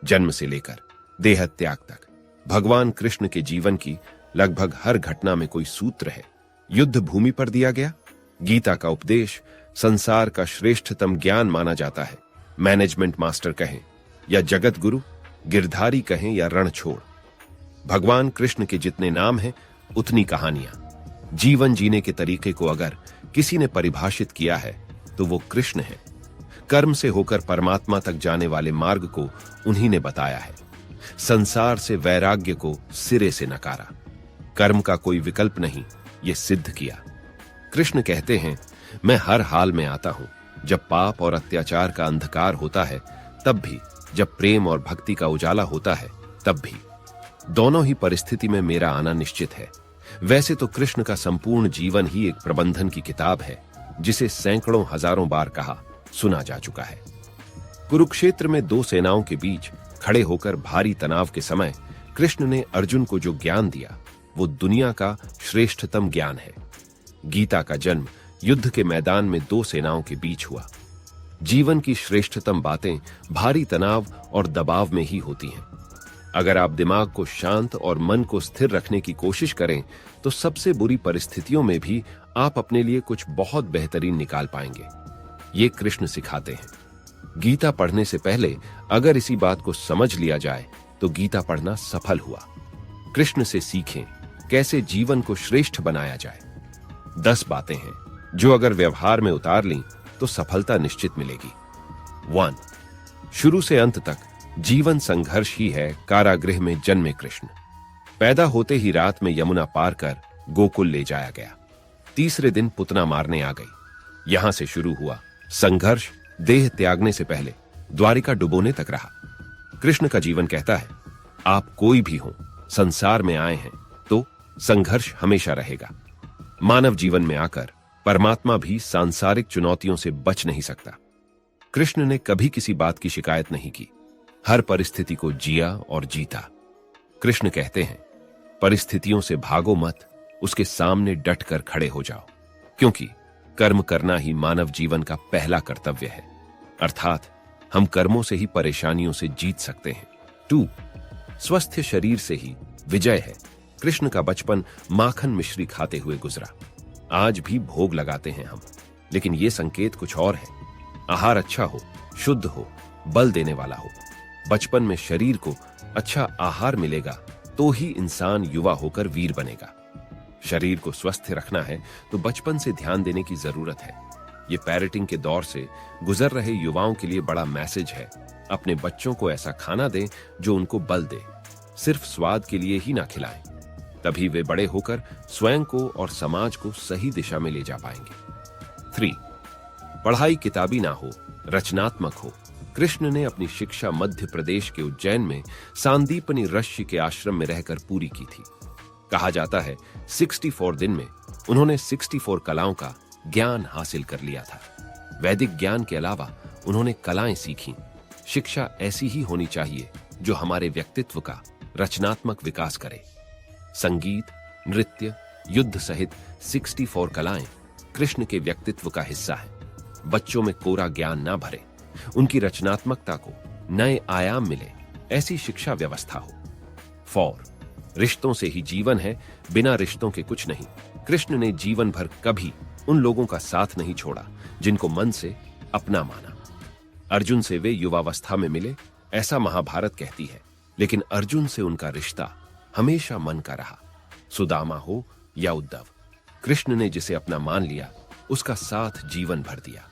जन्म से लेकर देह त्याग तक भगवान कृष्ण के जीवन की लगभग हर घटना में कोई सूत्र है। युद्ध भूमि पर दिया गया गीता का उपदेश संसार का श्रेष्ठतम ज्ञान माना जाता है। मैनेजमेंट मास्टर कहें या जगत गुरु, गिरधारी कहें या रणछोड़, भगवान कृष्ण के जितने नाम हैं उतनी कहानियां। जीवन जीने के तरीके को अगर किसी ने परिभाषित किया है तो वो कृष्ण है। कर्म से होकर परमात्मा तक जाने वाले मार्ग को उन्हीं ने बताया है। संसार से वैराग्य को सिरे से नकारा, कर्म का कोई विकल्प नहीं, ये सिद्ध किया। कृष्ण कहते हैं, मैं हर हाल में आता हूं, जब पाप और अत्याचार का अंधकार होता है तब भी, जब प्रेम और भक्ति का उजाला होता है तब भी। दोनों ही परिस्थिति में मेरा आना निश्चित है। वैसे तो कृष्ण का संपूर्ण जीवन ही एक प्रबंधन की किताब है, जिसे सैकड़ों हजारों बार कहा सुना जा चुका है। कुरुक्षेत्र में दो सेनाओं के बीच खड़े होकर भारी तनाव के समय कृष्ण ने अर्जुन को जो ज्ञान दिया वो दुनिया का श्रेष्ठतम ज्ञान है। गीता का जन्म युद्ध के मैदान में दो सेनाओं के बीच हुआ। जीवन की श्रेष्ठतम बातें भारी तनाव और दबाव में ही होती हैं। अगर आप दिमाग को शांत और मन को स्थिर रखने की कोशिश करें तो सबसे बुरी परिस्थितियों में भी आप अपने लिए कुछ बहुत बेहतरीन निकाल पाएंगे। ये कृष्ण सिखाते हैं। गीता पढ़ने से पहले अगर इसी बात को समझ लिया जाए तो गीता पढ़ना सफल हुआ। कृष्ण से सीखें कैसे जीवन को श्रेष्ठ बनाया जाए। 10 बातें हैं जो अगर व्यवहार में उतार लीं तो सफलता निश्चित मिलेगी। 1. शुरू से अंत तक जीवन संघर्ष ही है। कारागृह में जन्मे कृष्ण, पैदा होते ही रात में यमुना पार कर गोकुल ले जाया गया। तीसरे दिन पुतना मारने आ गई। यहां से शुरू हुआ संघर्ष। देह त्यागने से पहले द्वारिका डुबोने तक रहा। कृष्ण का जीवन कहता है, आप कोई भी हो, संसार में आए हैं तो संघर्ष हमेशा रहेगा। मानव जीवन में आकर परमात्मा भी सांसारिक चुनौतियों से बच नहीं सकता। कृष्ण ने कभी किसी बात की शिकायत नहीं की, हर परिस्थिति को जिया और जीता। कृष्ण कहते हैं, परिस्थितियों से भागो मत, उसके सामने डट कर खड़े हो जाओ, क्योंकि कर्म करना ही मानव जीवन का पहला कर्तव्य है। अर्थात हम कर्मों से ही परेशानियों से जीत सकते हैं। 2. स्वस्थ शरीर से ही विजय है। कृष्ण का बचपन माखन मिश्री खाते हुए गुजरा। आज भी भोग लगाते हैं हम, लेकिन यह संकेत कुछ और है। आहार अच्छा हो, शुद्ध हो, बल देने वाला हो। बचपन में शरीर को अच्छा आहार मिलेगा तो ही इंसान युवा होकर वीर बनेगा। शरीर को स्वस्थ रखना है तो बचपन से ध्यान देने की जरूरत है। ये पेरेंटिंग के दौर से गुजर रहे युवाओं के लिए बड़ा मैसेज है। अपने बच्चों को ऐसा खाना दें जो उनको बल दे, सिर्फ स्वाद के लिए ही ना खिलाएं। तभी वे बड़े होकर स्वयं को और समाज को सही दिशा में ले जा पाएंगे। 3. पढ़ाई किताबी ना हो, रचनात्मक हो। कृष्ण ने अपनी शिक्षा मध्य प्रदेश के उज्जैन में सांदीपनि ऋषि के आश्रम में रहकर पूरी की थी। कहा जाता है 64 दिन में उन्होंने 64 कलाओं का ज्ञान हासिल कर लिया था। वैदिक ज्ञान के अलावा उन्होंने कलाएं सीखी। शिक्षा ऐसी ही होनी चाहिए जो हमारे व्यक्तित्व का रचनात्मक विकास करे। संगीत, नृत्य, युद्ध सहित 64 कलाएं कृष्ण के व्यक्तित्व का हिस्सा है। बच्चों में कोरा ज्ञान ना भरे, उनकी रचनात्मकता को नए आयाम मिले, ऐसी शिक्षा व्यवस्था हो। 4. रिश्तों से ही जीवन है, बिना रिश्तों के कुछ नहीं। कृष्ण ने जीवन भर कभी उन लोगों का साथ नहीं छोड़ा जिनको मन से अपना माना। अर्जुन से वे युवावस्था में मिले, ऐसा महाभारत कहती है, लेकिन अर्जुन से उनका रिश्ता हमेशा मन का रहा। सुदामा हो या उद्धव, कृष्ण ने जिसे अपना मान लिया उसका साथ जीवन भर दिया।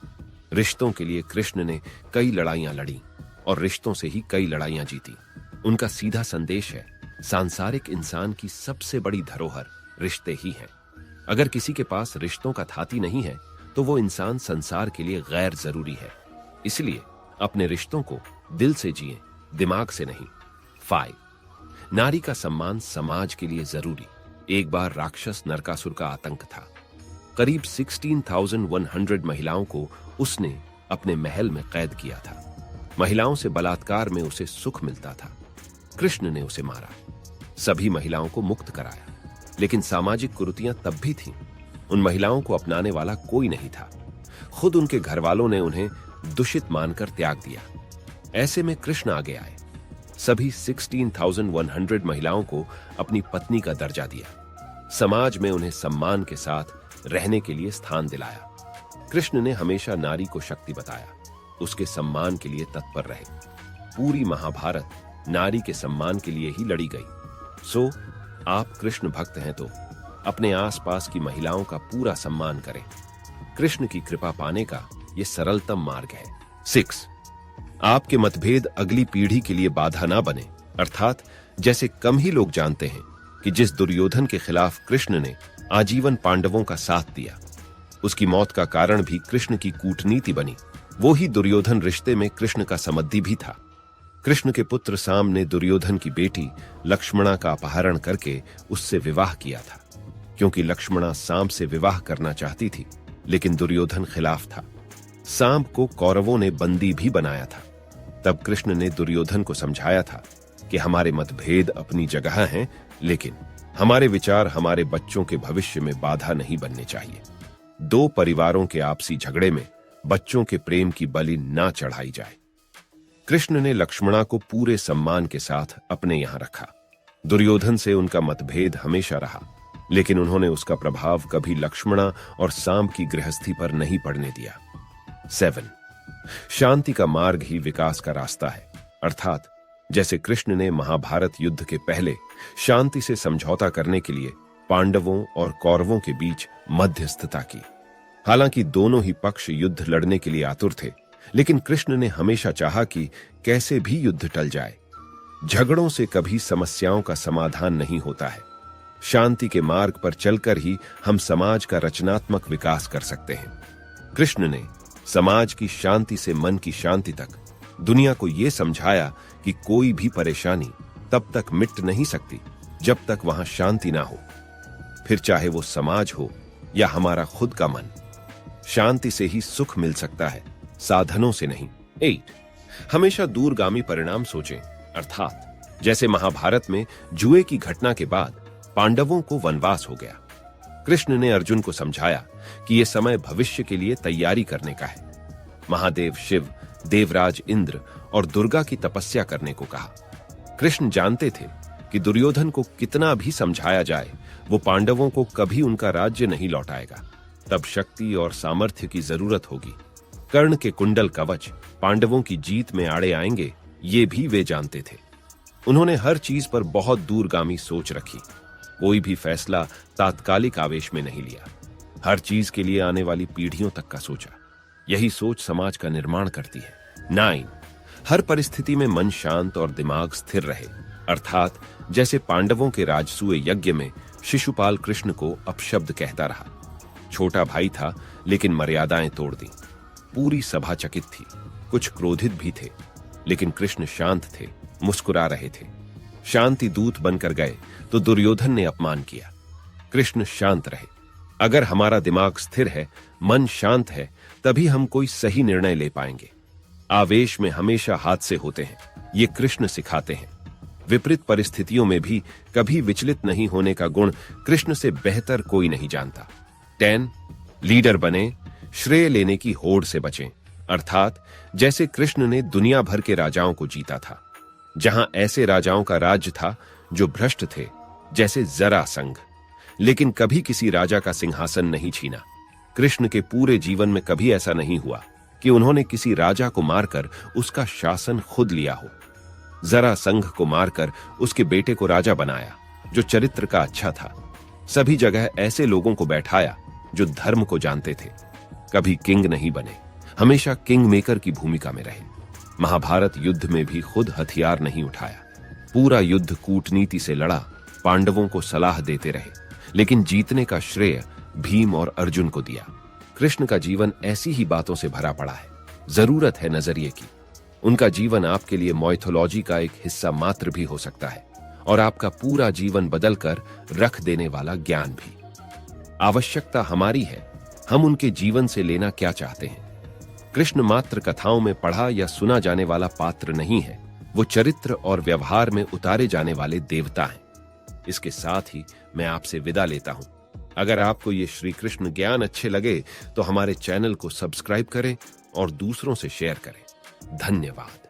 रिश्तों के लिए कृष्ण ने कई लड़ाइयां लड़ी और रिश्तों से ही कई लड़ाइयां जीती। उनका सीधा संदेश है, सांसारिक इंसान की सबसे बड़ी धरोहर रिश्ते ही हैं। अगर किसी के पास रिश्तों का थाती नहीं है तो वो इंसान संसार के लिए गैर जरूरी है। इसलिए अपने रिश्तों को दिल से जिए, दिमाग से नहीं। 5. नारी का सम्मान समाज के लिए जरूरी। एक बार राक्षस नरकासुर का आतंक था। करीब 16,100 महिलाओं को उसने अपने महल में कैद किया था। महिलाओं से बलात्कार में उसे सुख मिलता था। कृष्ण ने उसे मारा, सभी महिलाओं को मुक्त कराया, लेकिन सामाजिक कुरीतियां तब भी थीं। उन महिलाओं को अपनाने वाला कोई नहीं था। खुद उनके घर वालों ने उन्हें दूषित मानकर त्याग दिया। ऐसे में कृष्ण आगे आए। सभी 16,100 महिलाओं को अपनी पत्नी का दर्जा दिया। समाज में उन्हें सम्मान के साथ रहने के लिए स्थान दिलाया। कृष्ण ने हमेशा नारी को शक्ति बताया, उसके सम्मान के लिए तत्पर रहे। पूरी महाभारत नारी के सम्मान के लिए ही लड़ी गई। सो आप कृष्ण भक्त हैं तो अपने आसपास की महिलाओं का पूरा सम्मान करें। कृष्ण की कृपा पाने का यह सरलतम मार्ग है। 6. आपके मतभेद अगली पीढ़ी के लिए बाधा ना बने। अर्थात जैसे कम ही लोग जानते हैं कि जिस दुर्योधन के खिलाफ कृष्ण ने आजीवन पांडवों का साथ दिया, उसकी मौत का कारण भी कृष्ण की कूटनीति बनी। वो ही दुर्योधन रिश्ते में कृष्ण का समद्धि भी था। कृष्ण के पुत्र साम ने दुर्योधन की बेटी लक्ष्मणा का अपहरण करके उससे विवाह किया था, क्योंकि लक्ष्मणा साम से विवाह करना चाहती थी, लेकिन दुर्योधन खिलाफ था। साम को कौरवों ने बंदी भी बनाया था। तब कृष्ण ने दुर्योधन को समझाया था कि हमारे मतभेद अपनी जगह हैं, लेकिन हमारे विचार हमारे बच्चों के भविष्य में बाधा नहीं बनने चाहिए। दो परिवारों के आपसी झगड़े में बच्चों के प्रेम की बलि ना चढ़ाई जाए। कृष्ण ने लक्ष्मणा को पूरे सम्मान के साथ अपने यहां रखा। दुर्योधन से उनका मतभेद हमेशा रहा, लेकिन उन्होंने उसका प्रभाव कभी लक्ष्मणा और साम की गृहस्थी पर नहीं पड़ने दिया। 7. शांति का मार्ग ही विकास का रास्ता है। अर्थात जैसे कृष्ण ने महाभारत युद्ध के पहले शांति से समझौता करने के लिए पांडवों और कौरवों के बीच मध्यस्थता की। हालांकि दोनों ही पक्ष युद्ध लड़ने के लिए आतुर थे, लेकिन कृष्ण ने हमेशा चाहा कि कैसे भी युद्ध टल जाए। झगड़ों से कभी समस्याओं का समाधान नहीं होता है। शांति के मार्ग पर चलकर ही हम समाज का रचनात्मक विकास कर सकते हैं। कृष्ण ने समाज की शांति से मन की शांति तक दुनिया को यह समझाया कि कोई भी परेशानी तब तक मिट नहीं सकती जब तक वहां शांति ना हो, फिर चाहे वो समाज हो या हमारा खुद का मन। शांति से ही सुख मिल सकता है, साधनों से नहीं। 8. हमेशा दूरगामी परिणाम सोचें। अर्थात जैसे महाभारत में जुए की घटना के बाद पांडवों को वनवास हो गया, कृष्ण ने अर्जुन को समझाया कि यह समय भविष्य के लिए तैयारी करने का है। महादेव शिव, देवराज इंद्र और दुर्गा की तपस्या करने को कहा। कृष्ण जानते थे कि दुर्योधन को कितना भी समझाया जाए, वो पांडवों को कभी उनका राज्य नहीं लौटाएगा। तब शक्ति और सामर्थ्य की जरूरत होगी। कर्ण के कुंडल कवच पांडवों की जीत में आड़े आएंगे, ये भी वे जानते थे। उन्होंने हर चीज पर बहुत दूरगामी सोच रखी। कोई भी फैसला तात्कालिक आवेश में नहीं लिया। हर चीज के लिए आने वाली पीढ़ियों तक का सोचा। यही सोच समाज का निर्माण करती है। 9. हर परिस्थिति में मन शांत और दिमाग स्थिर रहे। अर्थात जैसे पांडवों के राजसूय यज्ञ में शिशुपाल कृष्ण को अपशब्द कहता रहा। छोटा भाई था, लेकिन मर्यादाएं तोड़ दी। पूरी सभा चकित थी, कुछ क्रोधित भी थे, लेकिन कृष्ण शांत थे, मुस्कुरा रहे थे। शांति दूत बनकर गए तो दुर्योधन ने अपमान किया। कृष्ण शांत रहे। अगर हमारा दिमाग स्थिर है, मन शांत है, तभी हम कोई सही निर्णय ले पाएंगे। आवेश में हमेशा हादसे होते हैं, ये कृष्ण सिखाते हैं। विपरीत परिस्थितियों में भी कभी विचलित नहीं होने का गुण कृष्ण से बेहतर कोई नहीं जानता। 10. लीडर बने, श्रेय लेने की होड़ से बचें। अर्थात जैसे कृष्ण ने दुनिया भर के राजाओं को जीता था, जहां ऐसे राजाओं का राज्य था जो भ्रष्ट थे, जैसे जरासंध, लेकिन कभी किसी राजा का सिंहासन नहीं छीना। कृष्ण के पूरे जीवन में कभी ऐसा नहीं हुआ कि उन्होंने किसी राजा को मारकर उसका शासन खुद लिया हो। जरासंध को मारकर उसके बेटे को राजा बनाया, जो चरित्र का अच्छा था। सभी जगह ऐसे लोगों को बैठाया जो धर्म को जानते थे। कभी किंग नहीं बने, हमेशा किंग मेकर की भूमिका में रहे। महाभारत युद्ध में भी खुद हथियार नहीं उठाया। पूरा युद्ध कूटनीति से लड़ा, पांडवों को सलाह देते रहे, लेकिन जीतने का श्रेय भीम और अर्जुन को दिया। कृष्ण का जीवन ऐसी ही बातों से भरा पड़ा है। जरूरत है नजरिए की। उनका जीवन आपके लिए माइथोलॉजी का एक हिस्सा मात्र भी हो सकता है, और आपका पूरा जीवन बदलकर रख देने वाला ज्ञान भी। आवश्यकता हमारी है, हम उनके जीवन से लेना क्या चाहते हैं। कृष्ण मात्र कथाओं में पढ़ा या सुना जाने वाला पात्र नहीं है, वो चरित्र और व्यवहार में उतारे जाने वाले देवता हैं। इसके साथ ही मैं आपसे विदा लेता हूं। अगर आपको ये श्री कृष्ण ज्ञान अच्छे लगे तो हमारे चैनल को सब्सक्राइब करें और दूसरों से शेयर करें। धन्यवाद।